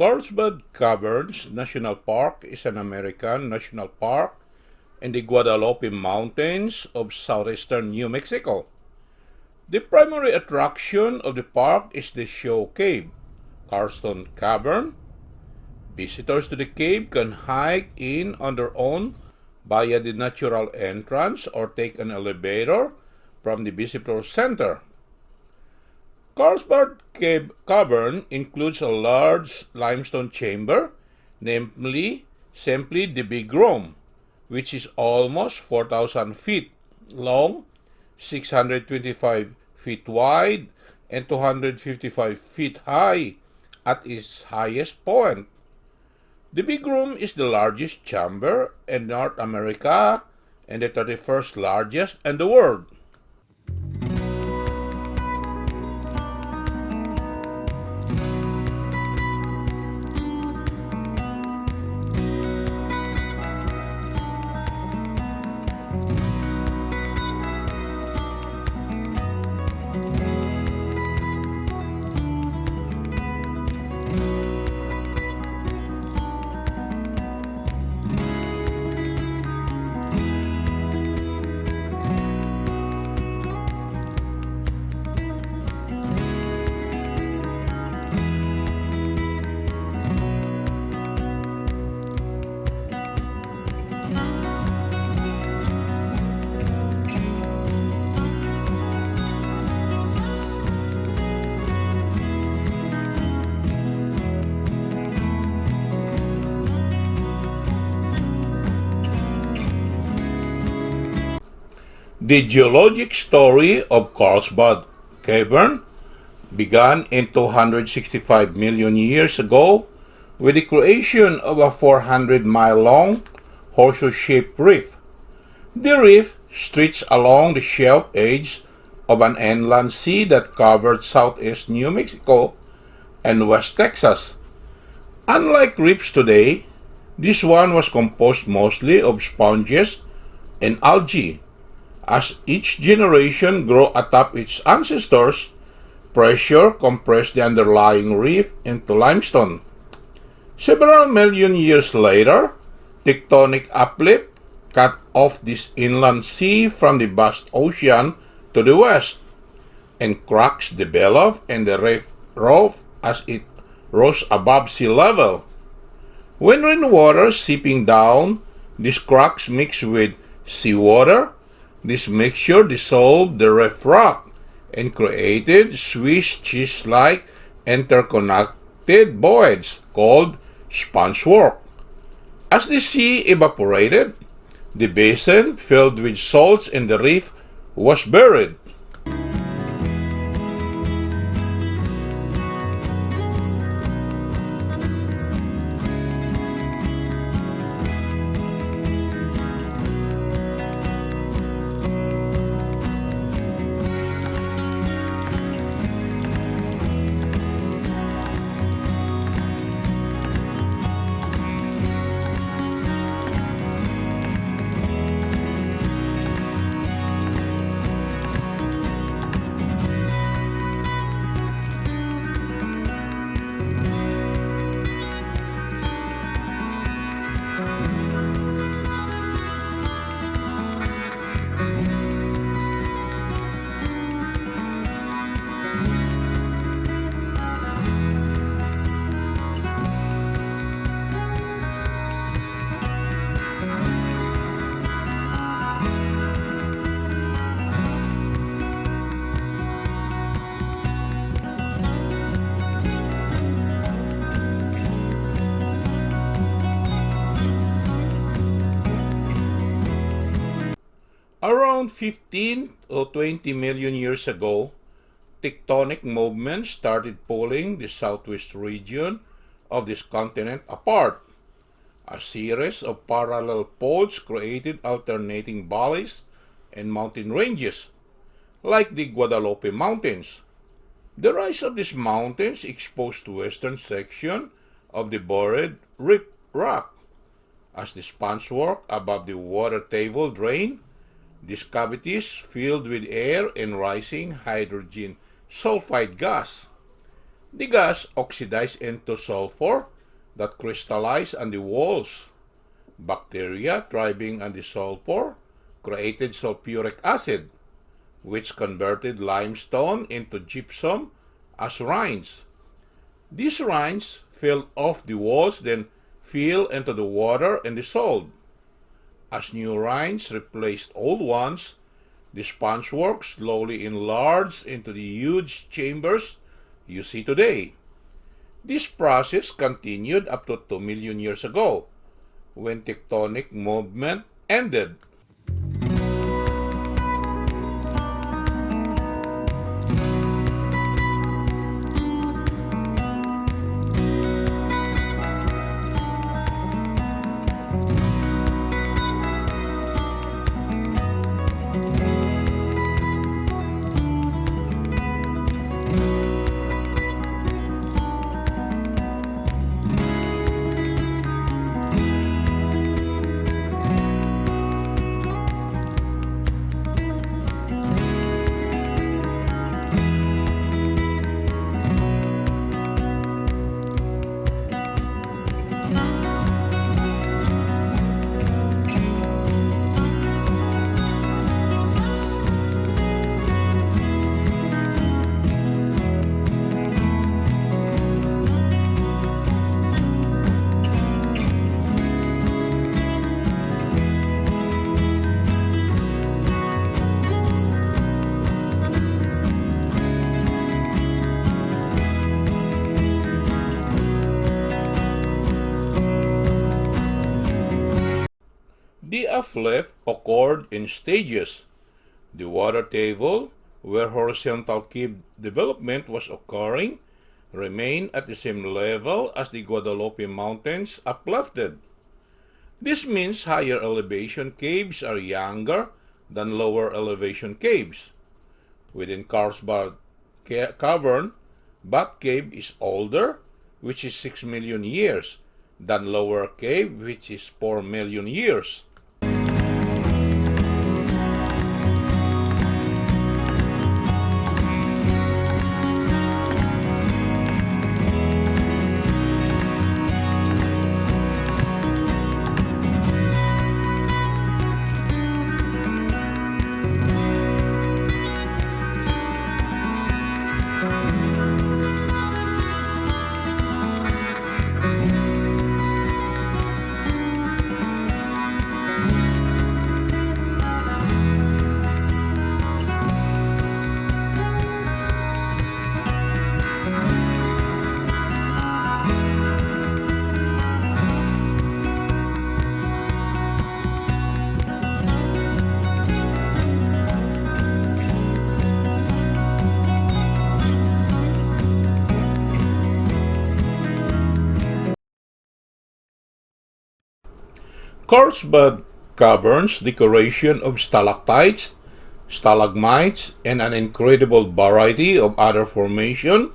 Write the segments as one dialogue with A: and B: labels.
A: Carlsbad Caverns National Park is an American national park in the Guadalupe Mountains of southeastern New Mexico. The primary attraction of the park is the show cave, Carlsbad Cavern. Visitors to the cave can hike in on their own via the natural entrance or take an elevator from the visitor center. Carlsbad Cavern includes a large limestone chamber, namely simply the Big Room, which is almost 4,000 feet long, 625 feet wide, and 255 feet high at its highest point. The Big Room is the largest chamber in North America and the 31st largest in the world. The geologic story of Carlsbad Cavern began in 265 million years ago with the creation of a 400-mile-long horseshoe-shaped reef. The reef stretched along the shelf edge of an inland sea that covered southeast New Mexico and West Texas. Unlike reefs today, this one was composed mostly of sponges and algae. As each generation grew atop its ancestors, pressure compressed the underlying reef into limestone. Several million years later, tectonic uplift cut off this inland sea from the vast ocean to the west, and cracks developed in the reef roof as it rose above sea level. When rainwater seeping down, these cracks mixed with seawater. This mixture dissolved the reef rock and created Swiss cheese-like interconnected voids called spongework. As the sea evaporated, the basin filled with salts in the reef was buried. Around 15 or 20 million years ago, tectonic movements started pulling the southwest region of this continent apart. A series of parallel faults created alternating valleys and mountain ranges, like the Guadalupe Mountains. The rise of these mountains exposed the western section of the buried reef rock. As the spongework above the water table drained, these cavities filled with air and rising hydrogen sulfide gas. The gas oxidized into sulfur that crystallized on the walls. Bacteria thriving on the sulfur created sulfuric acid, which converted limestone into gypsum as rinds. These rinds filled off the walls, then fill into the water and dissolved. As new rinds replaced old ones, the spongework slowly enlarged into the huge chambers you see today. This process continued up to 2 million years ago, when tectonic movement ended. The uplift occurred in stages. The water table, where horizontal cave development was occurring, remained at the same level as the Guadalupe Mountains uplifted. This means higher elevation caves are younger than lower elevation caves. Within Carlsbad Cavern, Bat Cave is older, which is 6 million years, than Lower Cave, which is 4 million years. Carlsbad Caverns' decoration of stalactites, stalagmites, and an incredible variety of other formations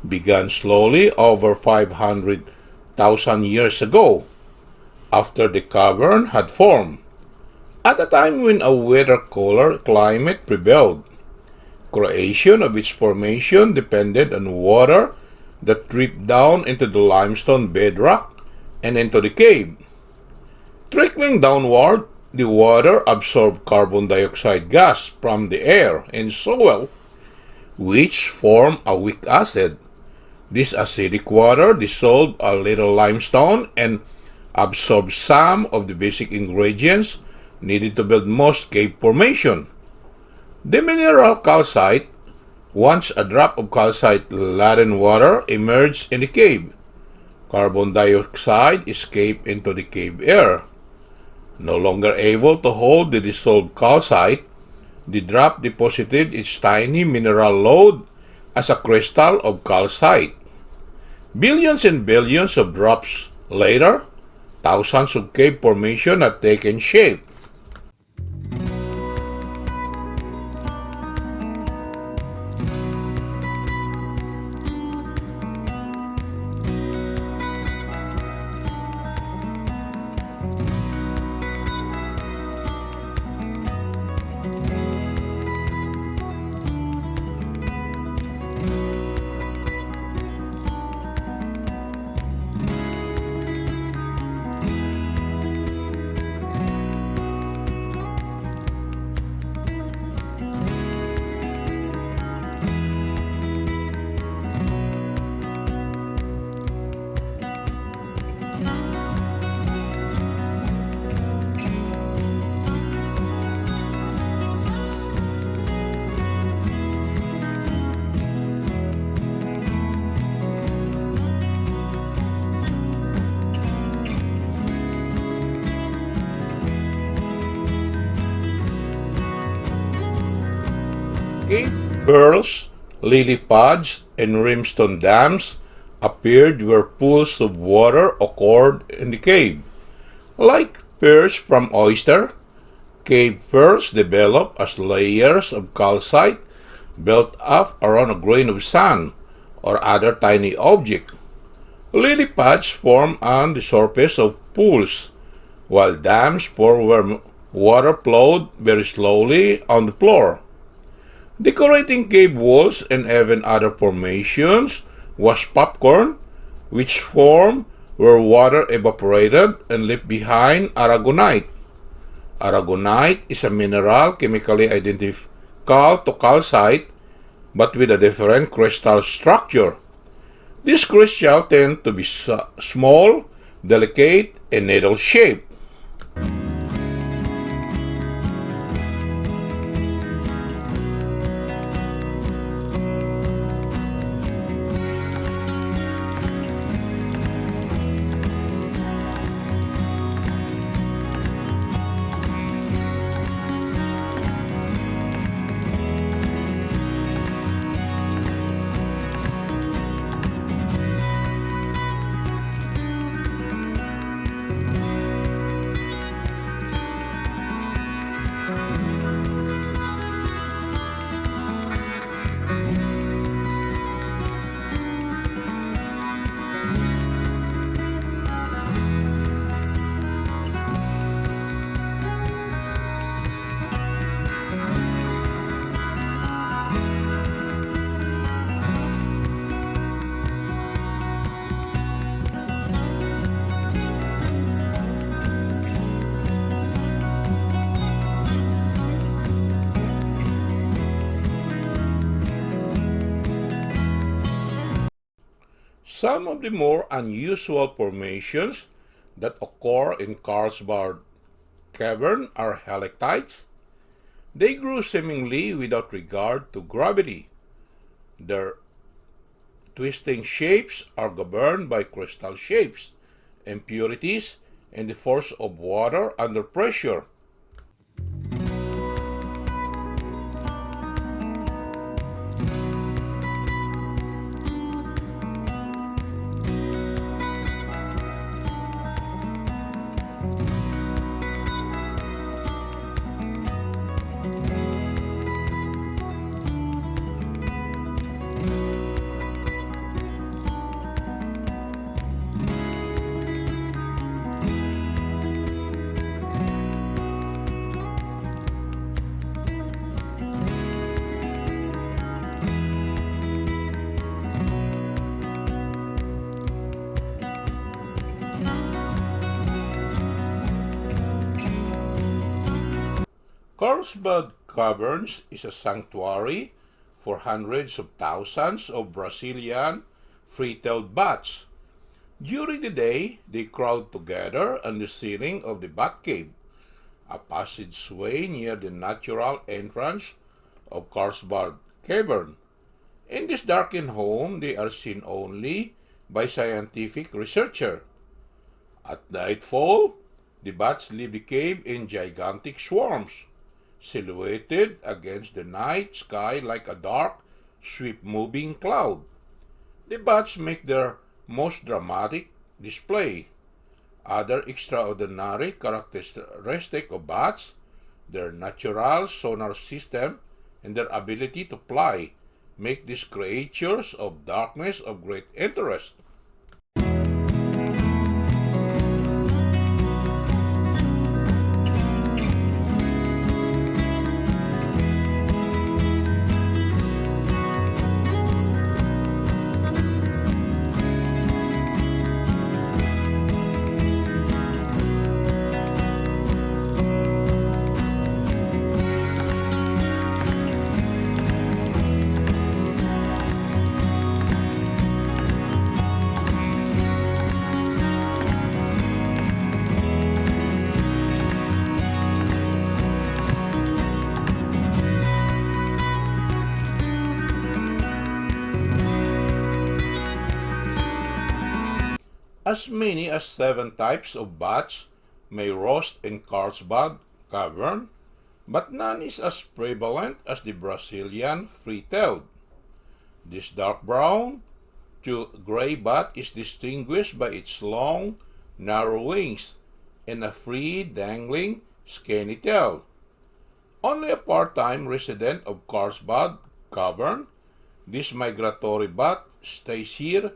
A: began slowly over 500,000 years ago, after the cavern had formed, at a time when a wetter cooler climate prevailed. Creation of its formation depended on water that dripped down into the limestone bedrock and into the cave. Trickling downward, the water absorbed carbon dioxide gas from the air and soil, which formed a weak acid. This acidic water dissolved a little limestone and absorbed some of the basic ingredients needed to build most cave formation. The mineral calcite, once a drop of calcite-laden water, emerged in the cave. Carbon dioxide escaped into the cave air. No longer able to hold the dissolved calcite, the drop deposited its tiny mineral load as a crystal of calcite. Billions and billions of drops later, thousands of cave formations had taken shape. Cave pearls, lily pads, and limestone dams appeared where pools of water occurred in the cave. Like pearls from oyster, cave pearls develop as layers of calcite built up around a grain of sand or other tiny object. Lily pads form on the surface of pools, while dams form where water flowed very slowly on the floor. Decorating cave walls and even other formations was popcorn, which formed where water evaporated and left behind aragonite. Aragonite is a mineral chemically identical to calcite but with a different crystal structure. These crystals tend to be small, delicate, and needle-shaped. Some of the more unusual formations that occur in Carlsbad Cavern are helictites. They grew seemingly without regard to gravity. Their twisting shapes are governed by crystal shapes, impurities, and the force of water under pressure. Carlsbad Caverns is a sanctuary for hundreds of thousands of Brazilian free-tailed bats. During the day, they crowd together on the ceiling of the bat cave, a passageway near the natural entrance of Carlsbad Cavern. In this darkened home, they are seen only by scientific researchers. At nightfall, the bats leave the cave in gigantic swarms, silhouetted against the night sky like a dark, swift-moving cloud. The bats make their most dramatic display. Other extraordinary characteristic of bats, their natural sonar system, and their ability to fly, make these creatures of darkness of great interest. As many as 7 types of bats may roast in Carlsbad Cavern. but none is as prevalent as the Brazilian free-tailed. This dark brown to gray bat is distinguished by its long, narrow wings and a free, dangling, skinny tail. Only a part-time resident of Carlsbad Cavern, this migratory bat stays here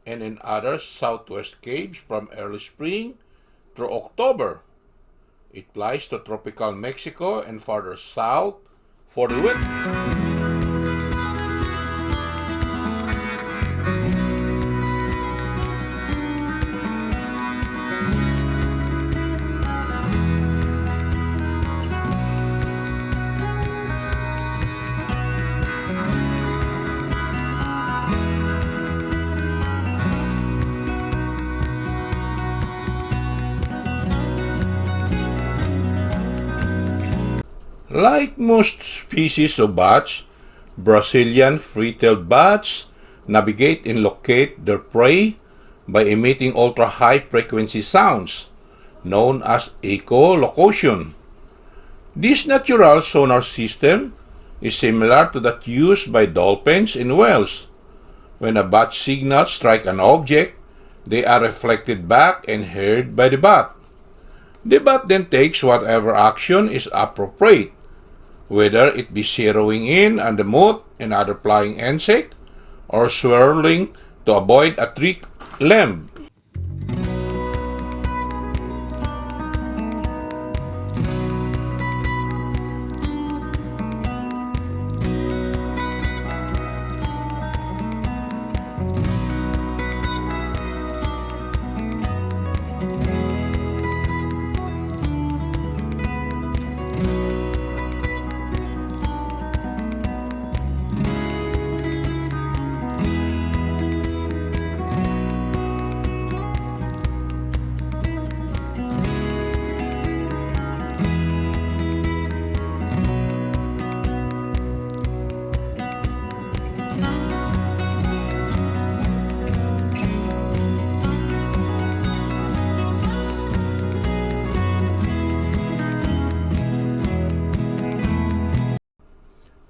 A: and in other southwest caves from early spring through October. It flies to tropical Mexico and farther south for the winter. Like most species of bats, Brazilian free-tailed bats navigate and locate their prey by emitting ultra-high frequency sounds known as echolocation. This natural sonar system is similar to that used by dolphins and whales. When a bat signals strike an object, they are reflected back and heard by the bat. The bat then takes whatever action is appropriate, whether it be zeroing in on the moth and other flying insect, or swirling to avoid a tree limb.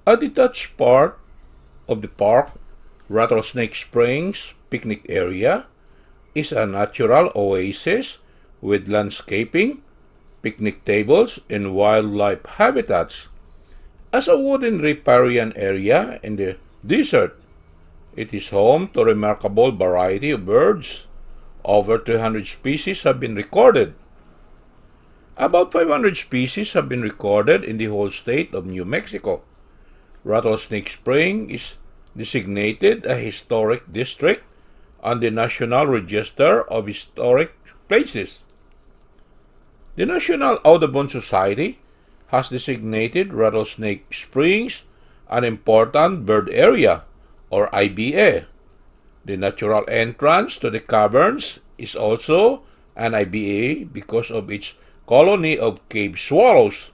A: A detached part of the park, Rattlesnake Springs picnic area, is a natural oasis with landscaping, picnic tables, and wildlife habitats. As a wooden riparian area in the desert, it is home to a remarkable variety of birds. Over 300 species have been recorded. About 500 species have been recorded in the whole state of New Mexico. Rattlesnake Spring is designated a historic district on the National Register of Historic Places. The National Audubon Society has designated Rattlesnake Springs an important bird area, or IBA. The natural entrance to the caverns is also an IBA because of its colony of cave swallows,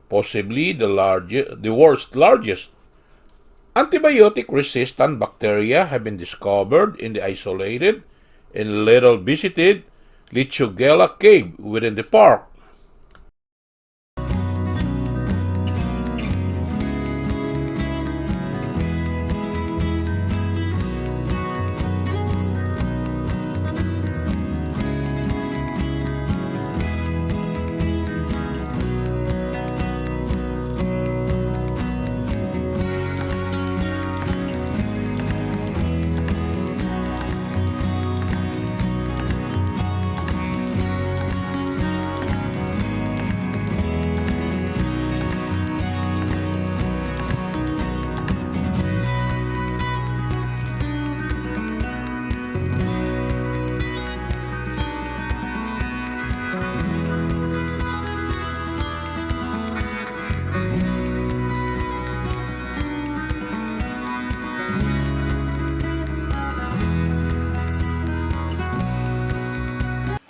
A: possibly the world's largest. Antibiotic-resistant bacteria have been discovered in the isolated and little visited Lichugela cave within the park.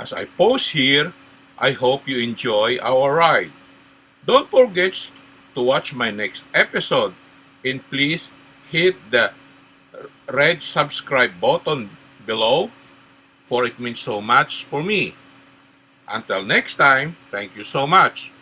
A: As I pause here, I hope you enjoy our ride. Don't forget to watch my next episode and please hit the red subscribe button below for it means so much for me. Until next time, thank you so much.